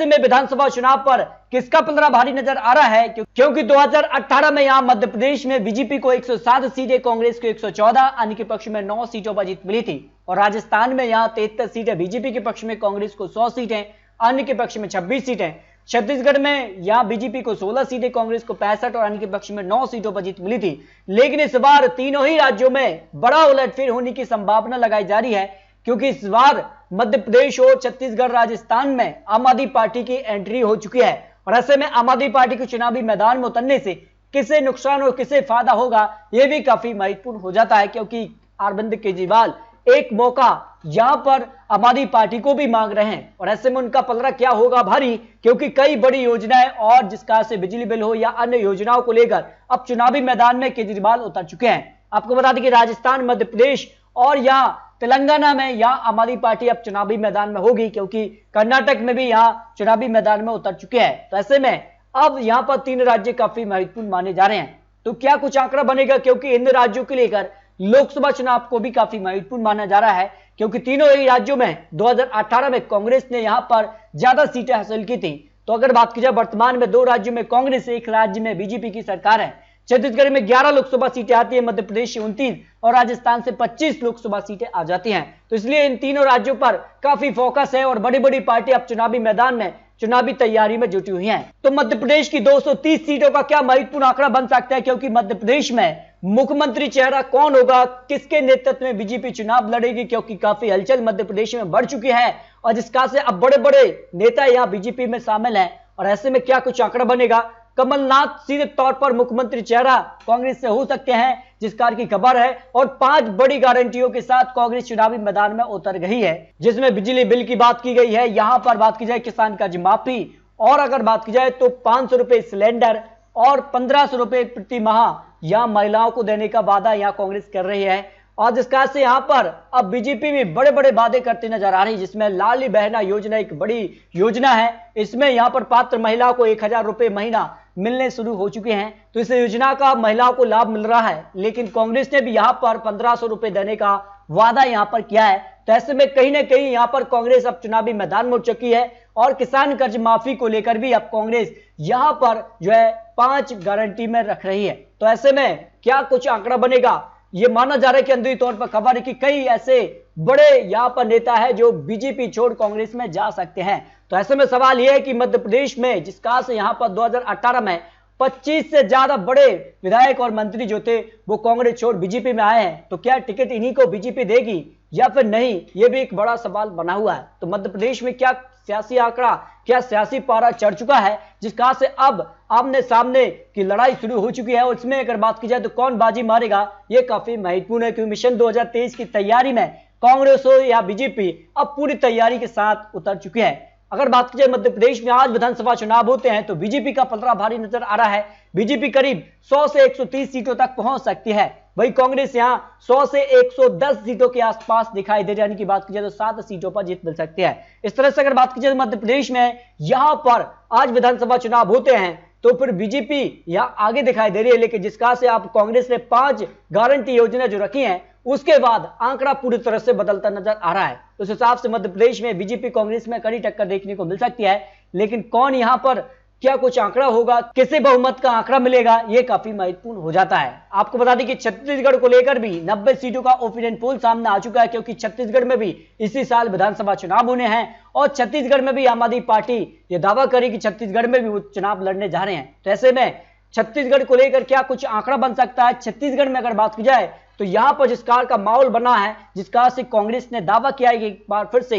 ऐसे में विधानसभा चुनाव पर किसका पलड़ा भारी नजर आ रहा है, क्योंकि 2018 में यहां मध्य प्रदेश में बीजेपी को 107 सीटें, कांग्रेस को 114, अन्य के पक्ष में 9 सीटों पर जीत मिली थी। और राजस्थान में यहां 73 सीटें बीजेपी के पक्ष में, कांग्रेस को 100 सीटें, अन्य के पक्ष में 26 सीटें। छत्तीसगढ़ में यहां बीजेपी को 16 सीटें, कांग्रेस को 65 और अन्य के पक्ष में 9 सीटों पर जीत मिली थी। लेकिन इस बार तीनों ही राज्यों में बड़ा उलटफेर होने की संभावना लगाई जा रही है, क्योंकि इस बार मध्य प्रदेश और छत्तीसगढ़, राजस्थान में आम आदमी पार्टी की एंट्री हो चुकी है। और ऐसे में आम आदमी पार्टी को चुनावी मैदान में उतरने से किसे नुकसान और किसे फायदा होगा, यह भी काफी महत्वपूर्ण हो जाता है, क्योंकि अरविंद केजरीवाल एक मौका यहां पर आम आदमी पार्टी को भी मांग रहे हैं। और ऐसे में उनका पलड़ा क्या होगा भारी, क्योंकि कई बड़ी योजनाएं और जिसका से बिजली बिल हो या अन्य योजनाओं को लेकर अब चुनावी मैदान में केजरीवाल उतर चुके हैं। आपको बता दें कि राजस्थान, मध्य प्रदेश और यहां तेलंगाना में यहां आम आदमी पार्टी अब चुनावी मैदान में होगी, क्योंकि कर्नाटक में भी यहां चुनावी मैदान में उतर चुके हैं। तो ऐसे में अब यहां पर 3 राज्य काफी महत्वपूर्ण माने जा रहे हैं। तो क्या कुछ आंकड़ा बनेगा, क्योंकि इन राज्यों को लेकर लोकसभा चुनाव को भी काफी महत्वपूर्ण माना जा रहा है, क्योंकि तीनों ही राज्यों में 2018 में कांग्रेस ने यहां पर ज्यादा सीटें हासिल की थी। तो अगर बात की जाए वर्तमान में 2 राज्यों में कांग्रेस, 1 राज्य में बीजेपी की सरकार है। छत्तीसगढ़ में 11 लोकसभा सीटें आती है, मध्य प्रदेश से 29 और राजस्थान से 25 लोकसभा सीटें आ जाती हैं। तो इसलिए इन तीनों राज्यों पर काफी फोकस है और बड़ी बड़ी पार्टी अब चुनावी मैदान में चुनावी तैयारी में जुटी हुई हैं। तो मध्य प्रदेश की 230 सीटों का क्या महत्वपूर्ण आंकड़ा बन सकता है, क्योंकि मध्य प्रदेश में मुख्यमंत्री चेहरा कौन होगा, किसके नेतृत्व में बीजेपी चुनाव लड़ेगी, क्योंकि काफी हलचल मध्य प्रदेश में बढ़ चुकी है और जिसका से अब बड़े बड़े नेता यहां बीजेपी में शामिल हैं। और ऐसे में क्या कुछ आंकड़ा बनेगा, कमलनाथ सीधे तौर पर मुख्यमंत्री चेहरा कांग्रेस से हो सकते हैं, जिस कार की खबर है। और 5 बड़ी गारंटियों के साथ कांग्रेस चुनावी मैदान में उतर गई है, जिसमें बिजली बिल की बात की गई है, यहां पर बात की जाए किसान कर्ज माफी, और अगर बात की जाए तो 500 रुपए सिलेंडर और 1500 रुपए प्रति माह यहां महिलाओं को देने का वादा यहां कांग्रेस कर रही है। और जिसका से यहां पर अब बीजेपी भी बड़े बड़े वादे करते नजर आ रही है, जिसमें लाडली बहना योजना एक बड़ी योजना है। इसमें यहां पर पात्र महिलाओं को 1000 रुपए महीना मिलने शुरू हो चुके हैं। तो इस योजना का महिलाओं को लाभ मिल रहा है, लेकिन कांग्रेस ने भी यहां पर 1500 रुपए देने का वादा यहां पर किया है। तो ऐसे में कहीं ना कहीं यहां पर कांग्रेस अब चुनावी मैदान में उठ चुकी है और किसान कर्ज माफी को लेकर भी अब कांग्रेस यहां पर जो है 5 गारंटी में रख रही है। तो ऐसे में क्या कुछ आंकड़ा बनेगा, ये माना जा रहा है कि अंदरूनी तौर पर खबर है कि कई ऐसे बड़े यहां पर नेता है जो बीजेपी छोड़ कांग्रेस में जा सकते हैं। तो ऐसे में सवाल यह है कि मध्य प्रदेश में जिसका से यहां पर 2018 में 25 से ज्यादा बड़े विधायक और मंत्री जो थे वो कांग्रेस छोड़ बीजेपी में आए हैं, तो क्या टिकट इन्हीं को बीजेपी देगी या फिर नहीं, ये भी एक बड़ा सवाल बना हुआ है। तो मध्य प्रदेश में क्या सियासी आंकड़ा, क्या सियासी पारा चढ़ चुका है, जिसका से अब आमने सामने की लड़ाई शुरू हो चुकी है। और इसमें अगर बात की जाए तो कौन बाजी मारेगा, ये काफी महत्वपूर्ण है, क्योंकि मिशन 2023 की तैयारी में कांग्रेस हो या बीजेपी अब पूरी तैयारी के साथ उतर चुकी है। अगर बात की जाए मध्य प्रदेश में आज विधानसभा चुनाव होते हैं तो बीजेपी का पलड़ा भारी नजर आ रहा है। बीजेपी करीब 100 से 130 सीटों तक पहुंच सकती है, वही कांग्रेस यहां 100 से 110 सीटों के आसपास दिखाई दे रही है। बात की जाए तो 7 सीटों पर जीत मिल सकती है। इस तरह से अगर बात की जाए मध्य प्रदेश में यहां पर आज विधानसभा चुनाव होते हैं तो फिर बीजेपी यहां आगे दिखाई दे रही है, लेकिन जिसका से आप कांग्रेस ने 5 गारंटी योजना जो रखी हैं उसके बाद आंकड़ा पूरी तरह से बदलता नजर आ रहा है। उस हिसाब से मध्य प्रदेश में बीजेपी कांग्रेस में कड़ी टक्कर देखने को मिल सकती है, लेकिन कौन यहां पर क्या कुछ आंकड़ा होगा, किसे बहुमत का आंकड़ा मिलेगा, यह काफी महत्वपूर्ण हो जाता है। आपको बता दें कि छत्तीसगढ़ को लेकर भी 90 सीटों का ओपिनियन पोल सामने आ चुका है, क्योंकि छत्तीसगढ़ में भी इसी साल विधानसभा चुनाव होने हैं और छत्तीसगढ़ में भी आम आदमी पार्टी यह दावा करी कि छत्तीसगढ़ में भी वो चुनाव लड़ने जा रहे हैं। तो ऐसे में छत्तीसगढ़ को लेकर क्या कुछ आंकड़ा बन सकता है। छत्तीसगढ़ में अगर बात की जाए तो यहां पर जिस कार का माहौल बना है, जिसका से कांग्रेस ने दावा किया है कि एक बार फिर से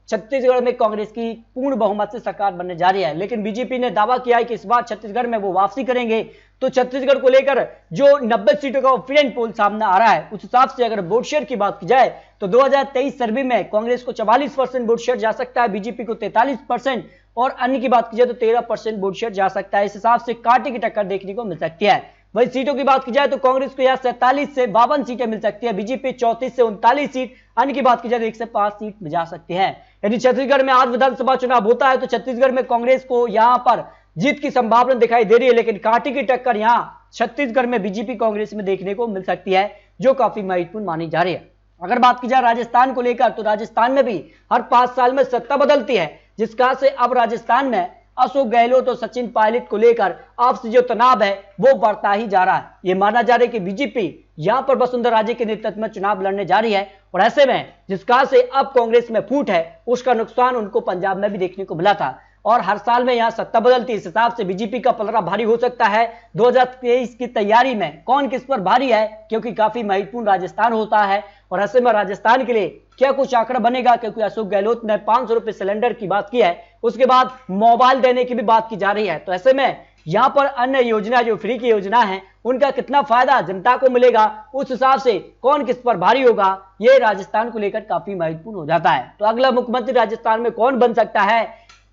छत्तीसगढ़ में कांग्रेस की पूर्ण बहुमत से सरकार बनने जा रही है, लेकिन बीजेपी ने दावा किया है कि इस बार छत्तीसगढ़ में वो वापसी करेंगे। तो छत्तीसगढ़ को लेकर जो 90 सीटों का ओपिनियन पोल सामने आ रहा है, उस हिसाब से अगर वोट शेयर की बात की जाए तो 2023 सर्वे में कांग्रेस को 44% वोट शेयर जा सकता है, बीजेपी को 43% और अन्य की बात की जाए तो 13% वोट शेयर जा सकता है। इस हिसाब से कांटे की टक्कर देखने को मिल सकती है। वही सीटों की बात की जाए तो कांग्रेस को यहां 47 से 52 सीटें मिल सकती है, बीजेपी 34 से 39 सीट, अन्य की बात की जाए तो 1 से 5 सीट में जा सकती है। यदि छत्तीसगढ़ में आज विधानसभा चुनाव होता है तो छत्तीसगढ़ में कांग्रेस को यहां पर जीत की संभावना दिखाई दे रही है, लेकिन कांटे की टक्कर यहां छत्तीसगढ़ में बीजेपी कांग्रेस में देखने को मिल सकती है, जो काफी महत्वपूर्ण मानी जा रही है। अगर बात की जाए राजस्थान को लेकर तो राजस्थान में भी हर 5 साल में सत्ता बदलती है, जिसका से अब राजस्थान में अशोक गहलोत और सचिन पायलट को लेकर आपसी जो तनाव है वो बढ़ता ही जा रहा है। ये माना जा रहा है कि बीजेपी यहां पर वसुंधरा राजे के नेतृत्व में चुनाव लड़ने जा रही है और ऐसे में जिसका से अब कांग्रेस में फूट है उसका नुकसान उनको पंजाब में भी देखने को मिला था और हर साल में यहां सत्ता बदलती, इस हिसाब से बीजेपी का पलड़ा भारी हो सकता है। 2023 की तैयारी में कौन किस पर भारी है, क्योंकि काफी महत्वपूर्ण राजस्थान होता है और ऐसे में राजस्थान के लिए क्या कुछ आंकड़ा बनेगा, क्योंकि अशोक गहलोत ने 500 रुपए सिलेंडर की बात की है, उसके बाद मोबाइल देने की भी बात की जा रही है। तो ऐसे में यहां पर अन्य योजना जो फ्री की योजना है उनका कितना फायदा जनता को मिलेगा, उस हिसाब से कौन किस पर भारी होगा, ये राजस्थान को लेकर काफी महत्वपूर्ण हो जाता है। तो अगला मुख्यमंत्री राजस्थान में कौन बन सकता है,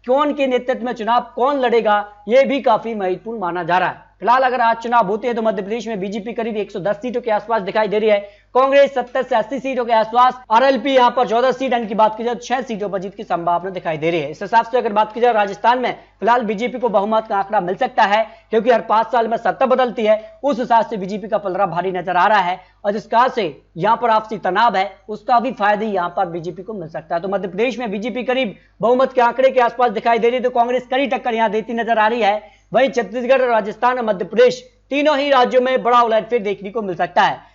कौन के नेतृत्व में चुनाव कौन लड़ेगा, यह भी काफी महत्वपूर्ण माना जा रहा है। फिलहाल अगर आज चुनाव होते हैं तो मध्य प्रदेश में बीजेपी करीब 110 सीटों के आसपास दिखाई दे रही है, कांग्रेस 70 से 80 सीटों के आसपास, आरएलपी यहां पर 14 सीट की बात की जाए तो 6 सीटों पर जीत की संभावना दिखाई दे रही है। इस हिसाब से अगर बात की जाए राजस्थान में फिलहाल बीजेपी को बहुमत का आंकड़ा मिल सकता है, क्योंकि हर 5 साल में सत्ता बदलती है, उस हिसाब से बीजेपी का पलड़ा भारी नजर आ रहा है और जिस कारण से यहां पर आपसी तनाव है उसका भी फायदा यहां पर बीजेपी को मिल सकता है। तो मध्य प्रदेश में बीजेपी करीब बहुमत के आंकड़े के आसपास दिखाई दे रही है, तो कांग्रेस कड़ी टक्कर यहां देती नजर आ रही है। वहीं छत्तीसगढ़, राजस्थान और मध्य प्रदेश तीनों ही राज्यों में बड़ा उलटफेर देखने को मिल सकता है।